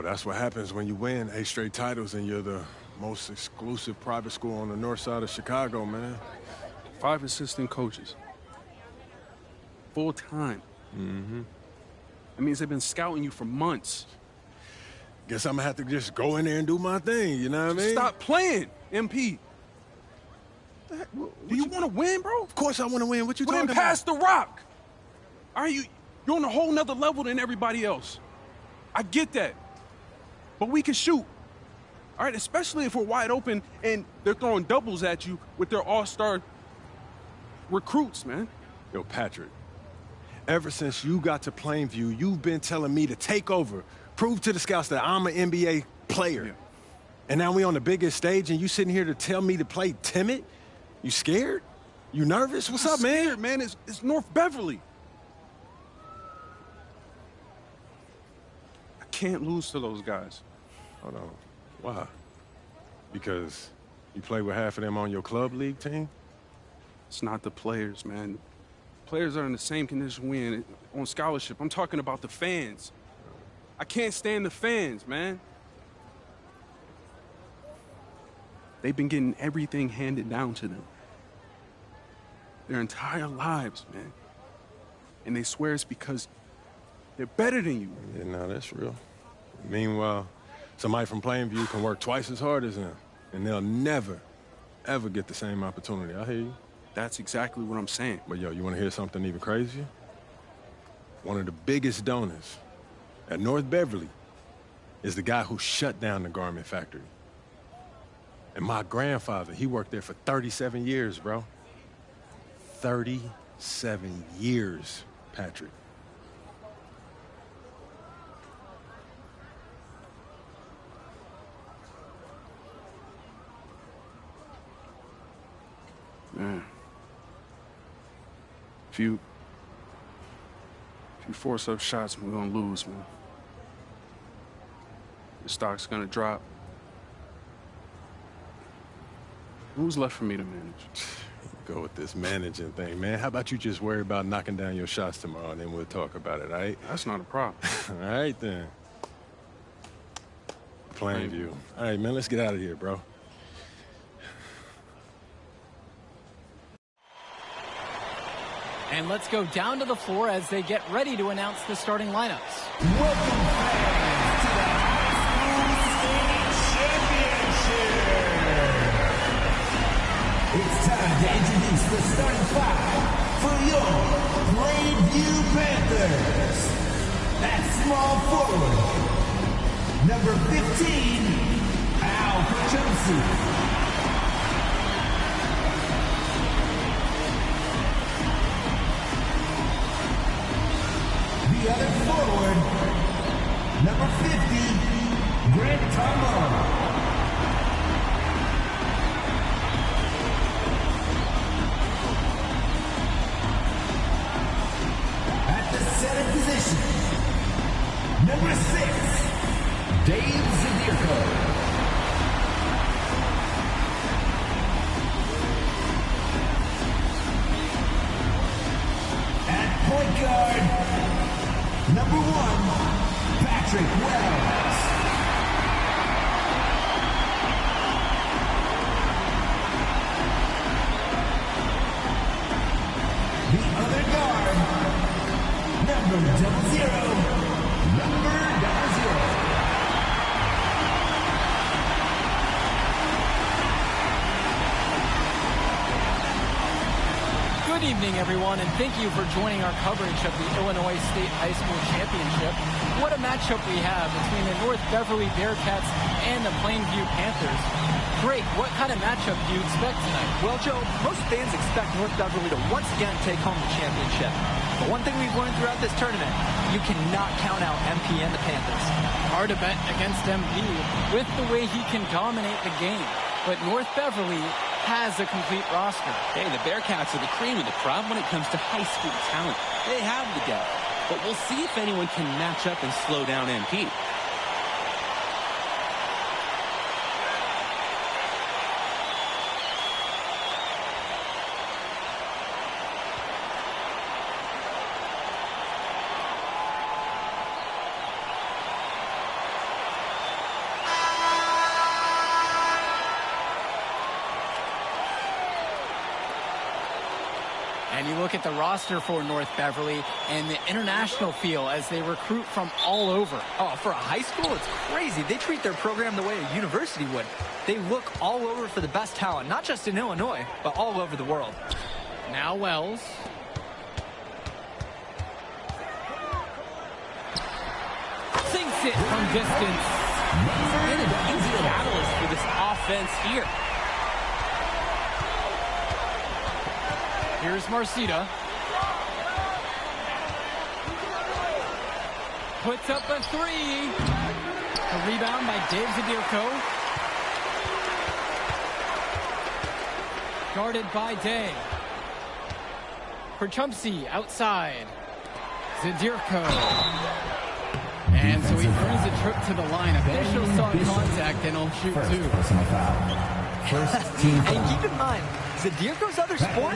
Bro, that's what happens when you win 8 straight titles and you're the most exclusive private school on the north side of Chicago, man. 5 assistant coaches. Full time. Mm-hmm. That means they've been scouting you for months. Guess I'm gonna have to just go in there and do my thing, you know what I mean? Stop playing, MP. Do you want to win, bro? Of course I want to win. What you talking then about? pass the rock. All right, you're on a whole nother level than everybody else. I get that. But we can shoot. All right, especially if we're wide open and they're throwing doubles at you with their all-star recruits, man. Yo, Patrick, ever since you got to Plainview, you've been telling me to take over, prove to the scouts that I'm an NBA player. Yeah. And now we on the biggest stage and you sitting here to tell me to play timid? You scared? You nervous? What's up, man? Scared, man. It's North Beverly. I can't lose to those guys. Hold on. Why? Because you play with half of them on your club league team? It's not the players, man. Players are in the same condition we in on scholarship. I'm talking about the fans. I can't stand the fans, man. They've been getting everything handed down to them. Their entire lives, man. And they swear it's because they're better than you. Yeah, no, that's real. Meanwhile, somebody from Plainview can work twice as hard as them, and they'll never, ever get the same opportunity. I hear you. That's exactly what I'm saying. But yo, you want to hear something even crazier? One of the biggest donors at North Beverly is the guy who shut down the garment factory. And my grandfather, he worked there for 37 years, bro. 37 years, Patrick. Man. If you force up shots, we're gonna lose, man. The stock's gonna drop. Who's left for me to manage? Go with this managing thing, man. How about you just worry about knocking down your shots tomorrow, and then we'll talk about it, all right? That's not a problem. All right, then. Plainview. All right, man, let's get out of here, bro. And let's go down to the floor as they get ready to announce the starting lineups. Welcome fans to the High School State Championship. It's time to introduce the starting five for your Plainview Panthers. At small forward, number 15, Al Johnson. The other forward, number 50, Grant Tomo. At the center position, number 6, Dave Zadirko. At point guard, number 1, Patrick Wells. The other guard, number 00, number 00. Good evening, everyone, and thank you for joining our coverage of the Illinois State High School Championship. What a matchup we have between the North Beverly Bearcats and the Plainview Panthers. Great. What kind of matchup do you expect tonight? Well, Joe, most fans expect North Beverly to once again take home the championship. But one thing we've learned throughout this tournament, you cannot count out MP and the Panthers. Hard to bet against MP with the way he can dominate the game. But North Beverly has a complete roster. Hey, the Bearcats are the cream of the crop when it comes to high school talent. They have the depth. But we'll see if anyone can match up and slow down MP. And you look at the roster for North Beverly and the international feel as they recruit from all over. Oh, for a high school, it's crazy. They treat their program the way a university would. They look all over for the best talent, not just in Illinois, but all over the world. Now Wells. Sinks it from distance. And a huge catalyst for this offense here. Here's Marcita. Puts up a three. A rebound by Dave Zadirko. Guarded by Day. For Chumsey outside. Zadirko. And so he earns a trip to the line. Official saw contact and he'll shoot two. Personal foul. First team And foul. keep in mind, Zadirko's other sport?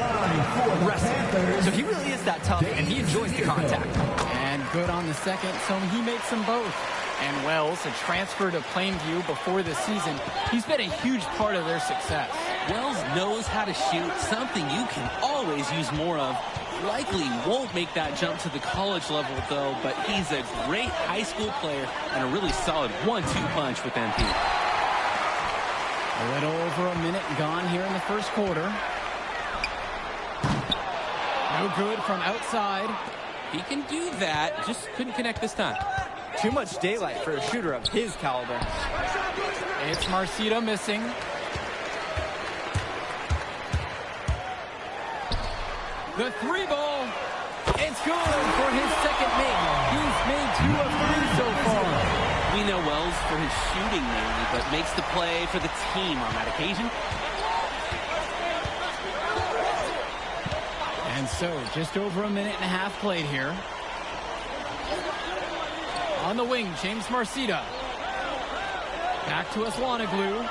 Wrestling. So he really is that tough, and he enjoys the contact. And good on the second, so he makes them both. And Wells, a transfer to Plainview before the season, he's been a huge part of their success. Wells knows how to shoot, something you can always use more of. Likely won't make that jump to the college level, though, but he's a great high school player and a really solid 1-2 punch with MP. A little over a minute gone here in the first quarter. No good from outside. He can do that, just couldn't connect this time. Too much daylight for a shooter of his caliber. It's Marcita missing. The three ball. It's good for his second make. He's made 2 of 3 so far. We know Wells for his shooting mainly, but makes the play for the team on that occasion. And so, just over a minute and a half played here. On the wing, James Marcita. Back to Aswanoglu.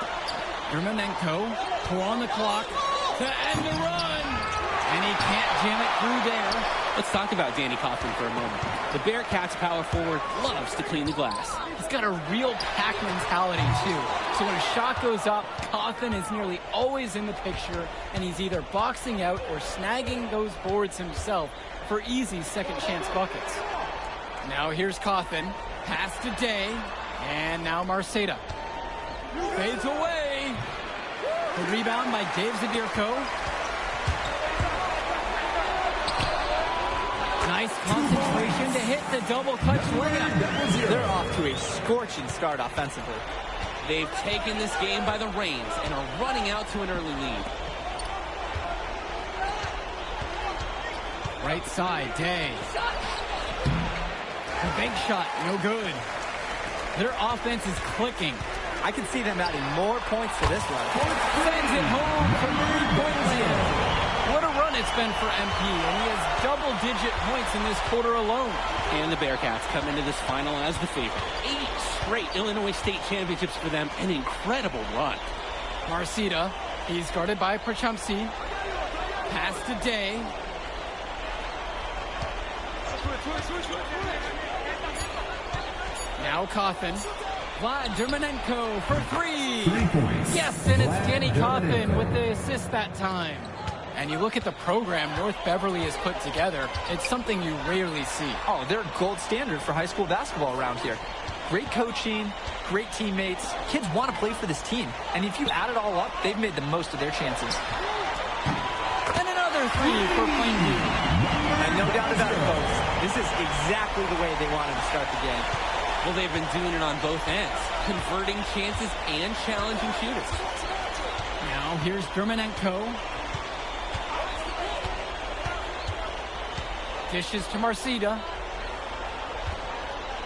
Yermonenko. 4 on the clock. To end the run. And he can't jam it through there. Let's talk about Danny Coughlin for a moment. The Bearcats power forward loves to clean the glass. He's got a real pack mentality, too. So when a shot goes up, Coughlin is nearly always in the picture, and he's either boxing out or snagging those boards himself for easy second chance buckets. Now here's Coughlin. Pass to Day. And now Marcita. Fades away. The rebound by Dave Zadirko. Nice concentration to hit the double clutch layup. They're off to a scorching start offensively. They've taken this game by the reins and are running out to an early lead. Right side, Day. The big shot, no good. Their offense is clicking. I can see them adding more points to this one. Sends it home from 3-point land. What a run it's been for MP, and he has double-digit points in this quarter alone. And the Bearcats come into this final as the favorite. 8 straight Illinois State championships for them, an incredible run. Marcita, he's guarded by Prachumsey. Pass to Day. Now Coughlin. Vlad Yermonenko for 3. 3 points. Yes, and it's Danny Coughlin with the assist that time. And you look at the program North Beverly has put together, it's something you rarely see. Oh, they're gold standard for high school basketball around here. Great coaching, great teammates. Kids want to play for this team. And if you add it all up, they've made the most of their chances. And another 3 for Plainview. And no doubt about it, folks. This is exactly the way they wanted to start the game. Well, they've been doing it on both ends, converting chances and challenging shooters. Now here's Yermonenko. Dishes to Marcita.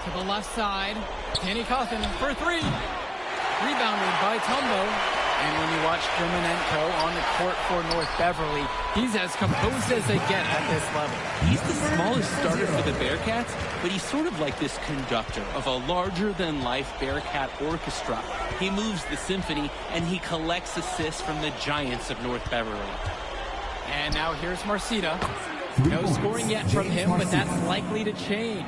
To the left side. Danny Coughlin for 3. Rebounded by Tumbo. And when you watch Yermonenko on the court for North Beverly, he's as composed as they get at this level. He's the smallest starter for the Bearcats, but he's sort of like this conductor of a larger-than-life Bearcat orchestra. He moves the symphony, and he collects assists from the giants of North Beverly. And now here's Marcita. No scoring yet from him, but that's likely to change.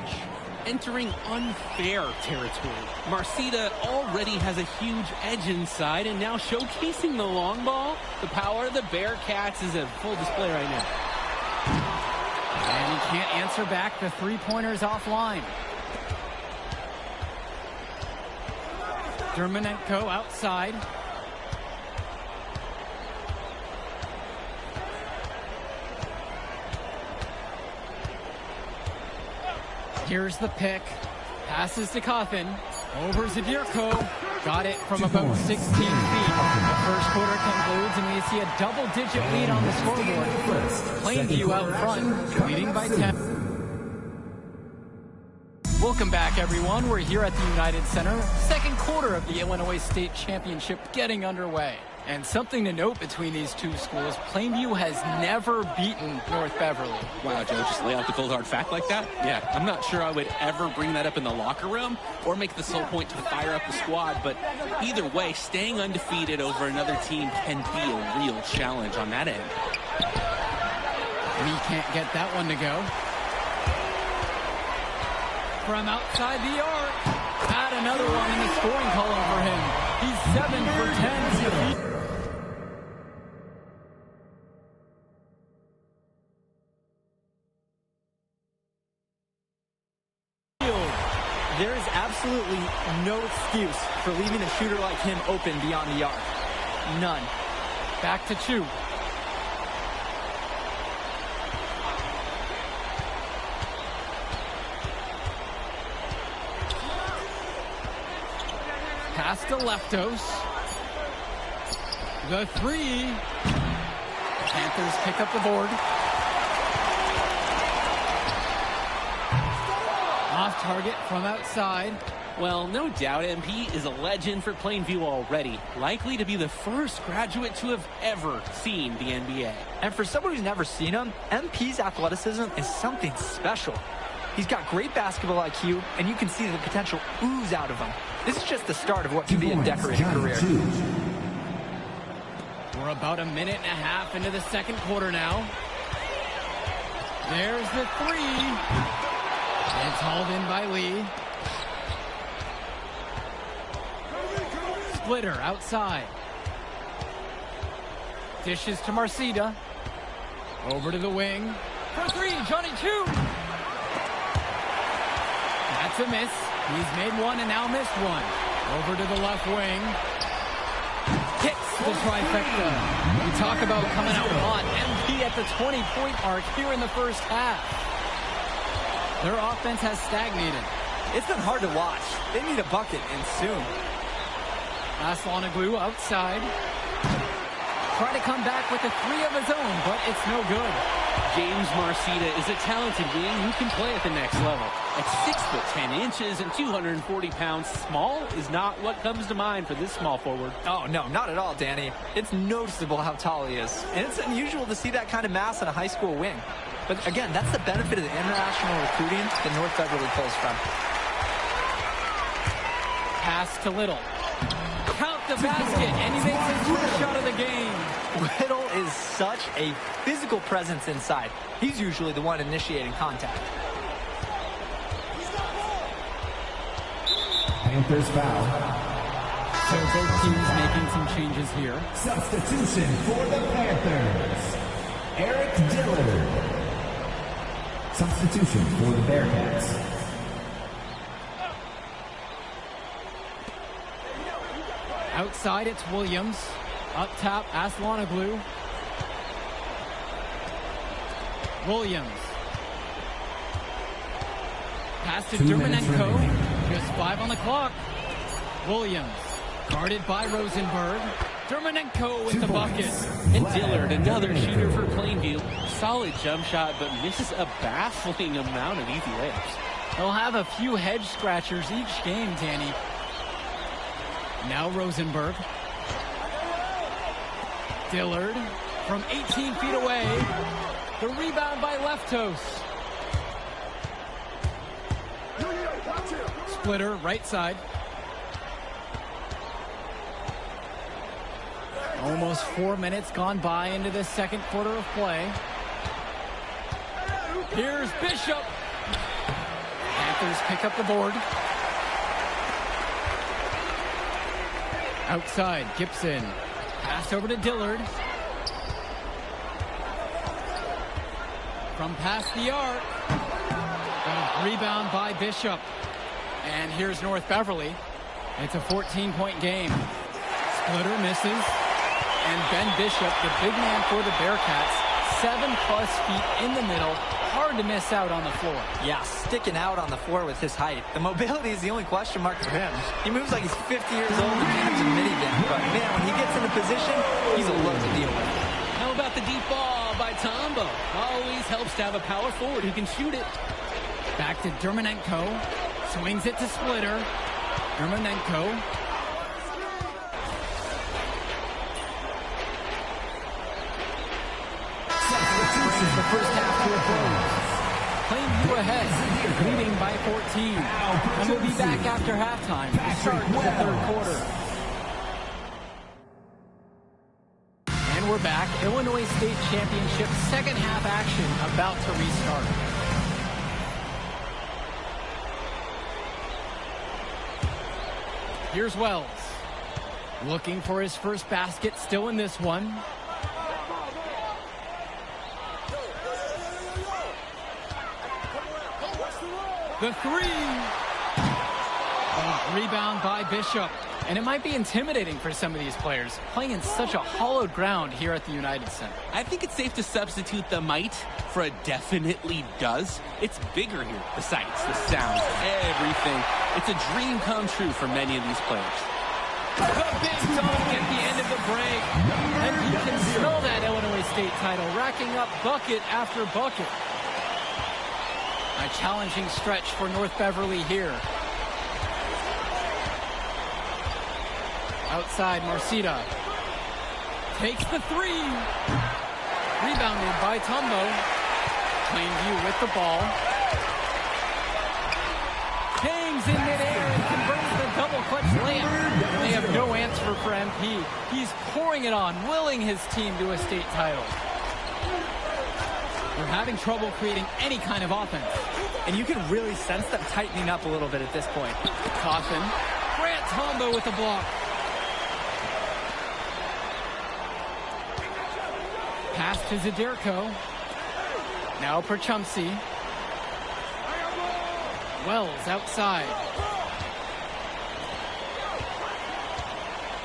Entering unfair territory. Marcita already has a huge edge inside, and now showcasing the long ball. The power of the Bearcats is at full display right now. And he can't answer back. The three-pointer's offline. Dermonenko outside. Here's the pick. Passes to Coffin. Over Zadirko. Got it from about 16 feet. The first quarter concludes, and we see a double-digit lead on the scoreboard. Plainview out front, leading by 10. Welcome back, everyone. We're here at the United Center. Second quarter of the Illinois State Championship getting underway. And something to note between these two schools, Plainview has never beaten North Beverly. Wow, Joe, just lay out the cold hard fact like that? Yeah, I'm not sure I would ever bring that up in the locker room or make the sole point to fire up the squad, but either way, staying undefeated over another team can be a real challenge on that end. We can't get that one to go. From outside the arc, add another one in the scoring column for him. He's 7 for 10. There is absolutely no excuse for leaving a shooter like him open beyond the arc. None. Back to Chu. Pass to Leftos. The three. Panthers pick up the board. Off target from outside. Well, no doubt MP is a legend for Plainview already. Likely to be the first graduate to have ever seen the NBA. And for someone who's never seen him, MP's athleticism is something special. He's got great basketball IQ, and you can see the potential ooze out of him. This is just the start of what can be a decorated career. We're about a minute and a half into the second quarter now. There's the three. It's hauled in by Lee. Splitter outside. Dishes to Marcida. Over to the wing. For three, Johnny Chu. That's a miss. He's made one and now missed one. Over to the left wing. Hits the trifecta. We talk about coming out hot. MP at the 20-point mark here in the first half. Their offense has stagnated. It's been hard to watch. They need a bucket, and soon. Aslanoglu outside. Trying to come back with a three of his own, but it's no good. James Marcida is a talented wing who can play at the next level. At 6'10" and 240 pounds, small is not what comes to mind for this small forward. Oh, no, not at all, Danny. It's noticeable how tall he is. And it's unusual to see that kind of mass in a high school wing. But again, that's the benefit of the international recruiting that North Beverly pulls from. Pass to Little. Count the basket, and he makes his first shot of the game. Little is such a physical presence inside. He's usually the one initiating contact. Panthers foul. So both teams making some changes here. Substitution for the Panthers. Eric Dillard. Substitution for the Bearcats. Outside, it's Williams. Up top, Aslanoglu. Williams. Pass to Dermonenko. Just 5 on the clock. Williams. Guarded by Rosenberg. Dermonenko with the bucket. And Dillard, another shooter for Plainview. Solid jump shot, but misses a baffling amount of easy layups. They'll have a few head scratchers each game, Danny. Now Rosenberg. Dillard from 18 feet away. The rebound by Leftos. Splitter, right side. Almost 4 minutes gone by into the second quarter of play. Here's Bishop. Panthers pick up the board. Outside, Gibson. Pass over to Dillard. from past the arc. A rebound by Bishop. And here's North Beverly. It's a 14-point game. Splitter misses. And Ben Bishop, the big man for the Bearcats, 7+ feet in the middle. Hard to miss out on the floor. Yeah, sticking out on the floor with his height. The mobility is the only question mark for him. He moves like he's 50 years old and becomes a minivan. But man, when he gets into position, he's a load to deal with. How about the deep ball by Tombo? Always helps to have a power forward who can shoot it. Back to Dermonenko. Swings it to Splitter. Dermonenko. Brings the first half to a close. Plainview ahead, leading by 14. And we'll be back after halftime to start the third quarter. And we're back. Illinois State Championship second half action about to restart. Here's Wells. Looking for his first basket, still in this one. The three. Rebound by Bishop. And it might be intimidating for some of these players, playing in such a hollowed ground here at the United Center. I think it's safe to substitute the might for a definitely does. It's bigger here. The sights, the sounds, everything. It's a dream come true for many of these players. The big dunk at the end of the break. And you can smell that Illinois State title, racking up bucket after bucket. A challenging stretch for North Beverly here. Outside, Marcita takes the three. Rebounded by Tombo. Plainview with the ball. Hangs in midair and converts the double clutch layup. They have no answer for MP. He's pouring it on, willing his team to a state title. They're having trouble creating any kind of offense. And you can really sense them tightening up a little bit at this point. Coffin. Grant Tombo with the block. Pass to Zaderko. Now for Chumsey. Wells outside.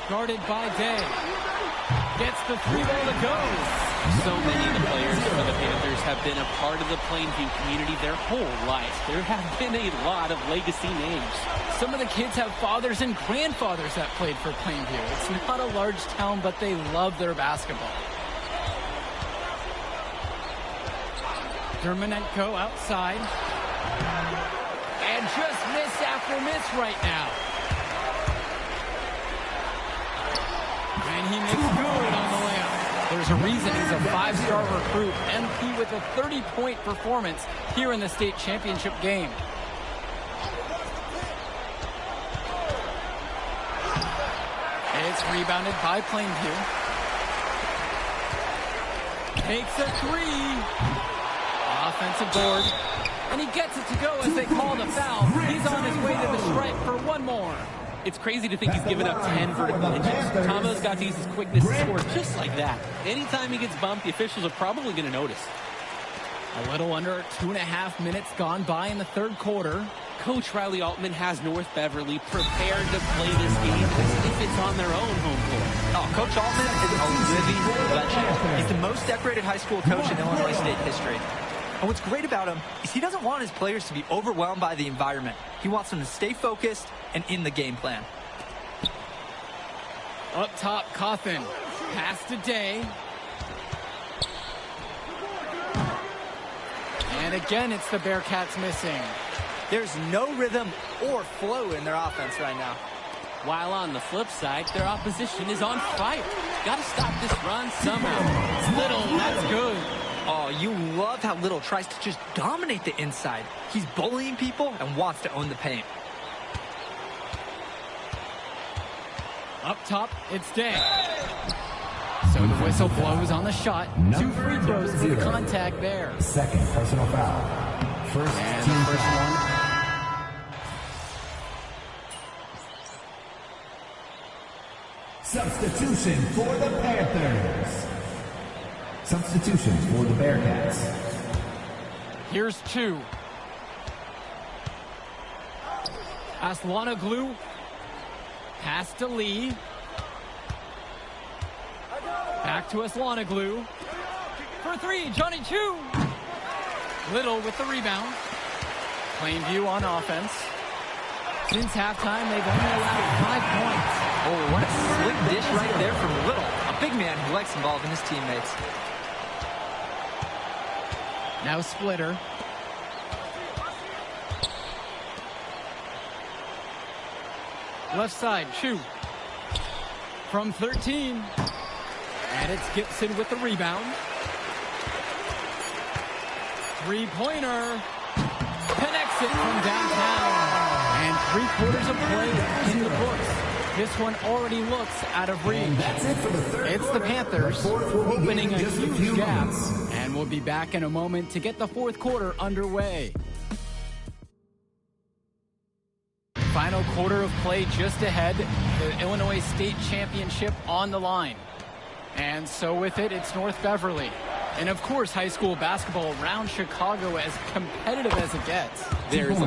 Guarded by Day. Gets the free ball to go. So many of the players for the Panthers have been a part of the Plainview community their whole life. There have been a lot of legacy names. Some of the kids have fathers and grandfathers that played for Plainview. It's not a large town, but they love their basketball. Dermonenko outside. And just miss after miss right now. And he makes good on the layup. There's a reason he's a 5-star recruit. MP with a 30-point performance here in the state championship game. It's rebounded by Plainview. Takes a three. Offensive board. And he gets it to go as they call the foul. He's on his way to the stripe for one more. It's crazy to think he's given up 10 vertical inches. Tombo's got to use his quickness to score just like that. Anytime he gets bumped, the officials are probably going to notice. A little under 2.5 minutes gone by in the third quarter. Coach Riley Altman has North Beverly prepared to play this game as if it's on their own home court. Oh, Coach Altman is a living legend. He's the most decorated high school coach in Illinois State history. And what's great about him is he doesn't want his players to be overwhelmed by the environment. He wants them to stay focused and in the game plan. Up top, Coffin. Pass to Day. And again, it's the Bearcats missing. There's no rhythm or flow in their offense right now. While on the flip side, their opposition is on fire. Got to stop this run somehow. Little, that's good. Oh, you love how Little tries to just dominate the inside. He's bullying people and wants to own the paint. Up top, it's Day. So the whistle blows on the shot. 2 free throws for the contact there. Second personal foul. First And team the first foul. one. Substitution for the Panthers. Substitution for the Bearcats. Here's Chu. Aslanoglu. Pass to Lee. Back to Aslanoglu. For three, Johnny Chu. Little with the rebound. Plainview on offense. Since halftime, they've only allowed 5 points. Oh, what a slick dish right there from Little. A big man who likes involving his teammates. Now Splitter. Left side, Chu. From 13. And it's Gibson with the rebound. Three-pointer. Connects it from downtown. And 3/4 of play in the books. This one already looks out of reach. It's the Panthers opening a huge gap. And we'll be back in a moment to get the fourth quarter underway. Final quarter of play just ahead. The Illinois State Championship on the line. And so with it, it's North Beverly. And of course, high school basketball around Chicago as competitive as it gets. There's a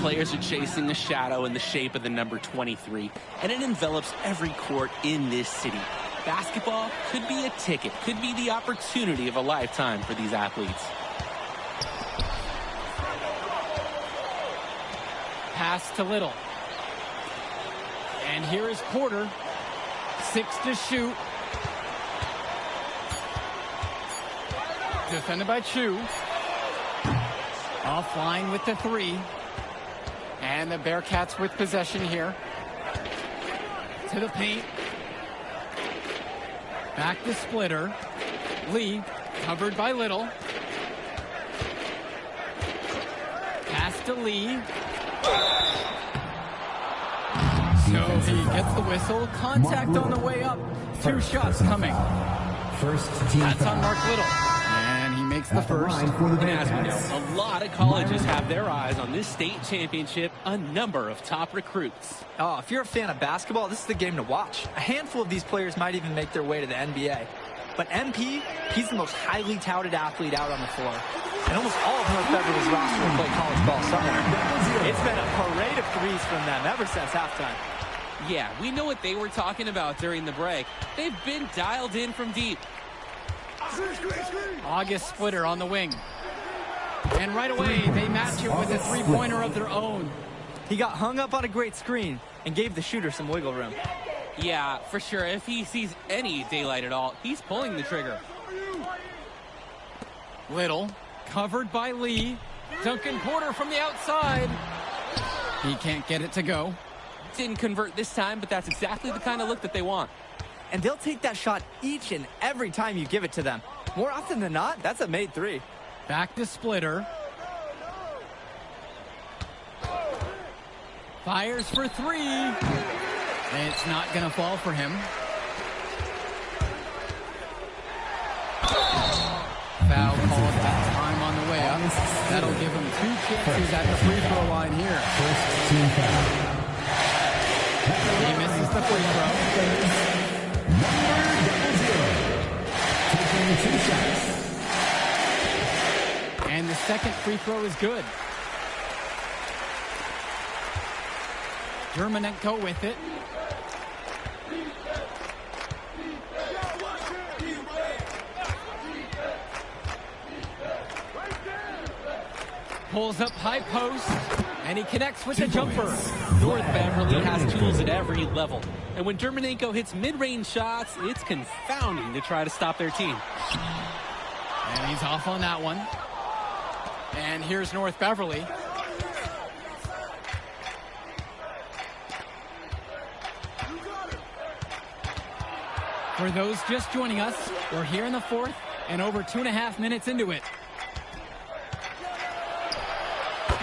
players are chasing a shadow in the shape of the number 23, and it envelops every court in this city. Basketball could be a ticket, could be the opportunity of a lifetime for these athletes. Pass to Little. And here is Porter. 6 to shoot. Defended by Chu. Offline with the 3. And the Bearcats with possession here. To the paint. Back to Splitter. Lee covered by Little. Pass to Lee. So he gets the whistle. Contact on the way up. 2 shots coming. That's on Mark Little. And he makes the first. And as we know, a lot of colleges have their eyes on this state championship, a number of top recruits. Oh, if you're a fan of basketball, this is the game to watch. A handful of these players might even make their way to the NBA. But MP, he's the most highly touted athlete out on the floor. And almost all of North Beverly's roster will play college ball somewhere. It's been a parade of threes from them ever since halftime. Yeah, we know what they were talking about during the break. They've been dialed in from deep. August Splitter on the wing. And right away, they match it with a 3-pointer of their own. He got hung up on a great screen and gave the shooter some wiggle room. Yeah, for sure. If he sees any daylight at all, he's pulling the trigger. Little, covered by Lee. Duncan Porter from the outside. He can't get it to go. Didn't convert this time, but that's exactly the kind of look that they want. And they'll take that shot each and every time you give it to them. More often than not, that's a made 3. Back to Splitter. Fires for 3. It's not going to fall for him. Foul called that time on the way up. That'll give him 2 chances at the free throw line here. First team foul. He misses the free throw. Taking 2 shots. And the second free throw is good. Germanenko with it. Pulls up high post, and he connects with the jumper. North Beverly has tools at every level. And when Germanenko hits mid-range shots, it's confounding to try to stop their team. And he's off on that one. And here's North Beverly. For those just joining us, we're here in the fourth and over 2.5 minutes into it.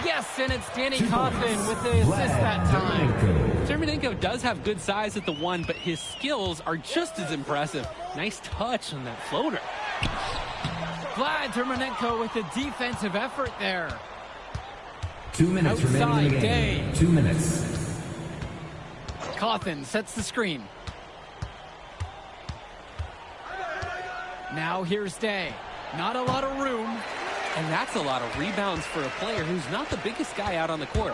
Yes, and it's Danny Coffin with the assist that time. Germanenko does have good size at the 1, but his skills are just as impressive. Nice touch on that floater. Vlad Germanenko with the defensive effort there. 2 minutes remaining in the game. Day. 2 minutes. Coffin sets the screen. Now here's Day. Not a lot of room. And that's a lot of rebounds for a player who's not the biggest guy out on the court.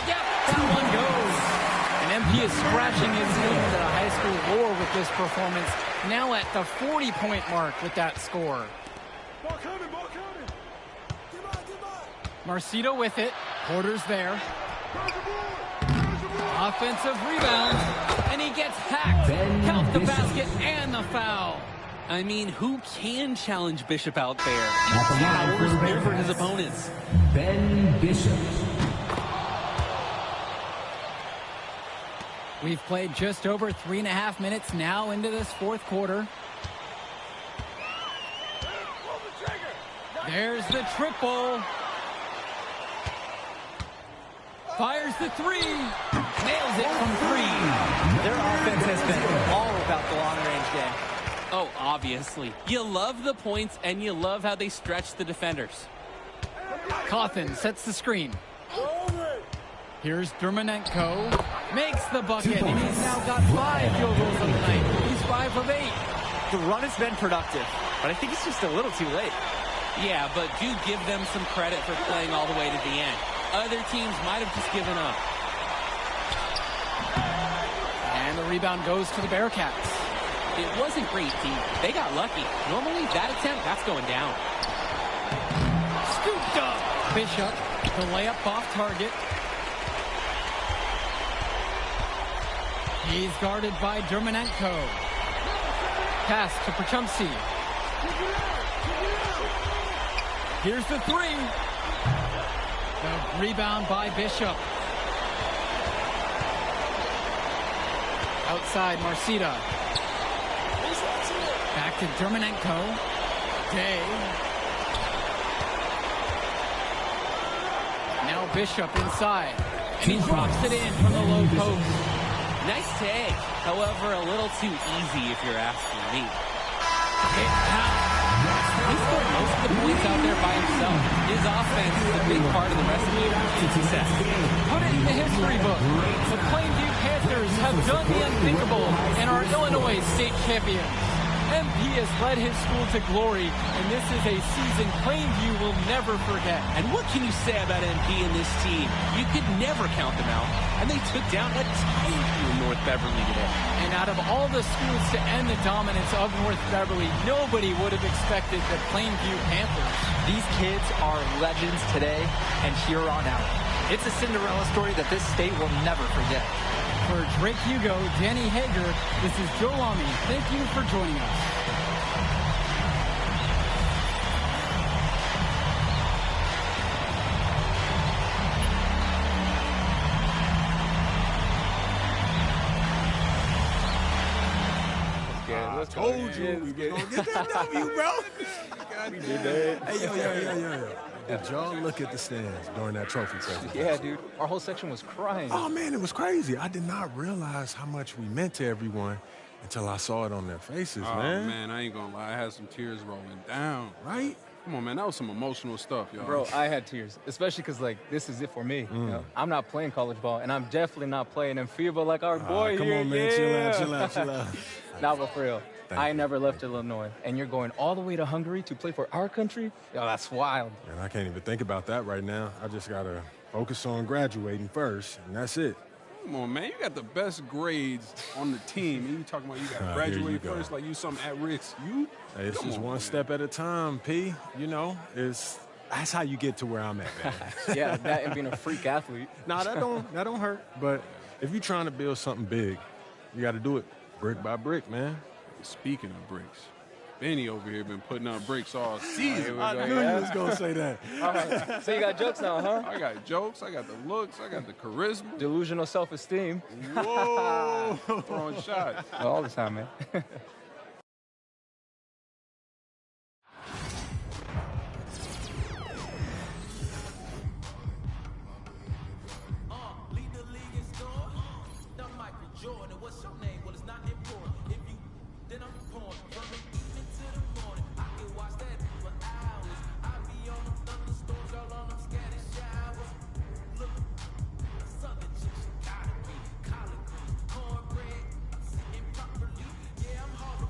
Yep, that one goes. And MP is scratching his name to the high school floor with this performance. Now at the 40-point mark with that score. Marcito with it. Porter's there. Offensive rebound. And he gets hacked. Count the basket and the foul. I mean, who can challenge Bishop out there? He At the line towers for the over his Bearcats, opponents. Ben Bishop. We've played just over 3.5 minutes now into this fourth quarter. There's the triple. Fires the three. Nails it from three. Their offense has been all about the long-range game. Oh, obviously. You love the points, and you love how they stretch the defenders. Cawthon sets the screen. Here's Dermonenko. Makes the bucket. And he's now got 5 field goals on the night. He's 5 of 8. The run has been productive, but I think it's just a little too late. Yeah, but do give them some credit for playing all the way to the end. Other teams might have just given up. And the rebound goes to the Bearcats. It wasn't great, team. They got lucky. Normally, that attempt, that's going down. Scooped up. Bishop, the layup off target. He's guarded by Dermonenko. Pass to Pachumsi. Here's the three. The rebound by Bishop. Outside, Marcita. Back to Dermonenko. Day. Now Bishop inside. And he drops it in from the low post. Nice tag. However, a little too easy if you're asking me. He scored most of the points out there by himself. His offense is a big part of the recipe for success. Put it in the history book. The Plainview Panthers have done the unthinkable and are Illinois state champions. MP has led his school to glory, and this is a season Plainview will never forget. And what can you say about MP and this team? You could never count them out. And they took down a team in North Beverly today. And out of all the schools to end the dominance of North Beverly, nobody would have expected the Plainview Panthers. These kids are legends today and here on out. It's a Cinderella story that this state will never forget. For Drake Hugo, Danny Hager, this is Joe Lamy. Thank you for joining us. I told you we were going to get that W, bro. We did that. Hey, yo. Did y'all look at the stands during that trophy presentation? Yeah, dude. Our whole section was crying. Oh, man, it was crazy. I did not realize how much we meant to everyone until I saw it on their faces, man. Oh, man, I ain't going to lie. I had some tears rolling down. Right? Come on, man. That was some emotional stuff, y'all. Bro, I had tears, especially because, like, this is it for me. You know? I'm not playing college ball, and I'm definitely not playing in FIBA like our boy come here. on, man. Yeah. Chill out. Nah, but for real. Thank I you. never left Illinois, and you're going all the way to Hungary to play for our country? Yo, that's wild. And I can't even think about that right now. I just got to focus on graduating first, and that's it. Come on, man. You got the best grades on the team, and you talking about you got to Here graduate you go. first like you something at risk. You? Hey, it's Come just on, one man. step at a time, P. You know, that's how you get to where I'm at, man. Yeah, that and being a freak athlete. Nah, that don't hurt. But if you're trying to build something big, you got to do it brick by brick, man. Speaking of bricks, Benny over here been putting up bricks all season. I knew you was gonna say that. All right, so you got jokes now, huh? I got jokes, I got the looks, I got the charisma. Delusional self-esteem. Whoa! Throwing shots. All the time, man. Lead the league in score. Not Michael Jordan. What's your name? Well, it's not important. If you, then I'm pouring. From the evening to the morning, I can watch that for hours. I be on them thunderstorms, y'all on them scattered showers. Look, the southern chick, she gotta be collard greens, cornbread. I'm sitting properly. Yeah, I'm hard to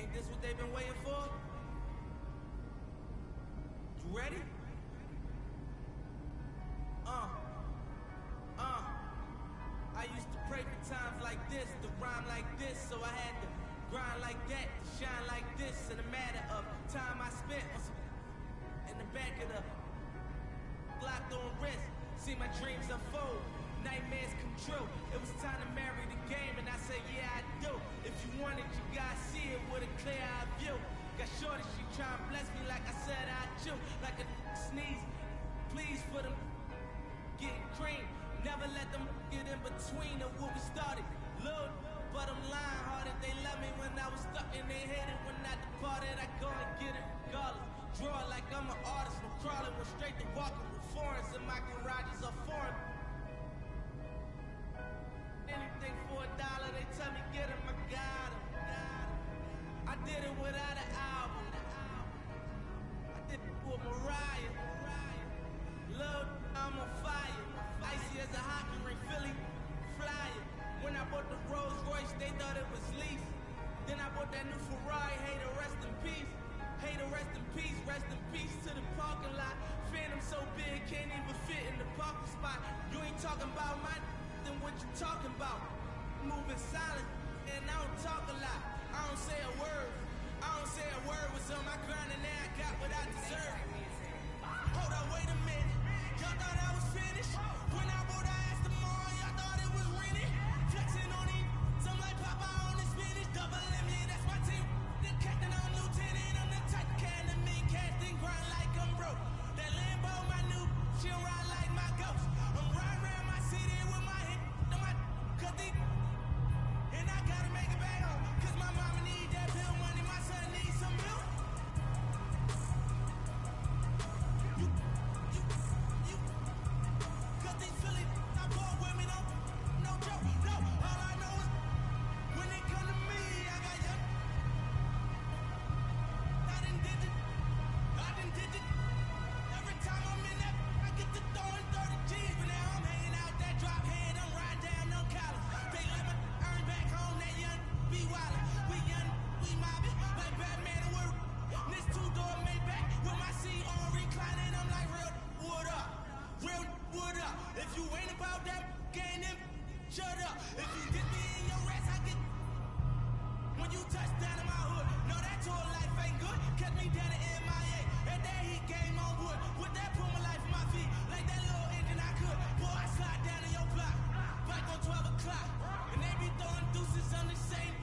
Ain't this what they've been waiting for? You ready? I used to pray for times like this, to rhyme like this, so I had to grind like that, to shine like this. In a matter of time I spent in the back of the locked on wrist, see my dreams unfold, nightmares come true. It was time to marry the game, and I said, yeah, I do. If you want it, you gotta see it with a clear eye view. Got shorty, she tryna bless me like I said I chew, like a sneeze. Please for them getting cream. Never let them get in between of what we started. Look, but I'm lying hard if they love me when I was stuck and they hated when I departed. I go and get it regardless. Draw it like I'm an artist. From crawling, went straight to walking with foreigns in my garages are foreign. Anything for $1, they tell me get him, I got him. I did it without an album. I did it with Mariah. Love, I'm on fire. Icy as a hockey ring, Philly, flyer. When I bought the Rolls Royce, they thought it was lease. Then I bought that new Ferrari, hey, to rest in peace. Hey, to rest in peace to the parking lot. Phantom so big, can't even fit in the parking spot. You ain't talking about my then what you talking about? Moving silent, and I don't talk a lot. I don't say a word. Was on my grind and now I got what I deserve. Hold up, wait a minute. Y'all thought I was finished? When I bought I asked them all, y'all thought it was rented? Flexing on him, some like Papa on the spinach. Double M, yeah, that's my team. The captain, I'm lieutenant. I'm the type of can that mean casting, grind like I'm broke. That Lambo, my new, she'll ride like my ghost. I'm riding around my city with my hit on my cutty. And I gotta make it back home, cause my mama need that bill money, my son needs some milk. Cause these Philly, I bought women, no joke, no. All I know is, when they come to me, I got young. I done did it. Every time I'm in that, I get to throwing 30 G's, but now I'm hanging out that drop head, I'm riding down no college. They let me earn back home, that young be wildin'. We young, we mobbin', like Batman and we're this two-door Maybach with my seat on reclining. I'm like, real wood up. If you ain't about that game, then shut up. If you get me in your rest, I get when you touch down in my hood. No, that tour life ain't good. Catch me down at MIA. And that heat game on wood. With that put my life in my feet. Like that little engine I could. Boy, I slide down in your block. Back on 12 o'clock. And they be throwing deuces on the same